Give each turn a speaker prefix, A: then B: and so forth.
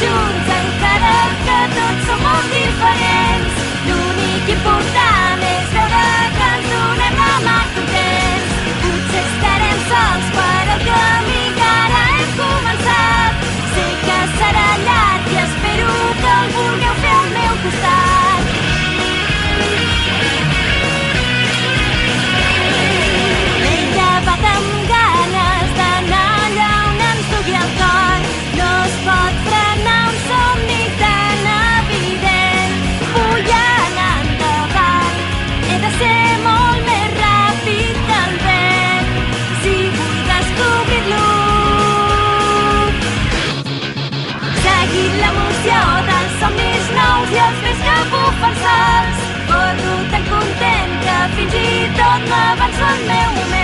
A: junts encara que tots som molt diferents. L'únic important és veure que ens donem la mà contents. Potser estarem sols però el camí que ara hem començat. Sé que serà llarg i espero que el vulgueu fer al meu costat. M'he llevat amb ganes d'anar allà on ens dugui el cor. No es pot frenar un somni tan evident. Vull anar endavant, he de ser molt més ràpid que el vent. Si vull descobrir-lo, seguint l'emoció dels somnis nous i els vents que bufen sols. Corro tan content que fins i tot m'avanço al meu moment.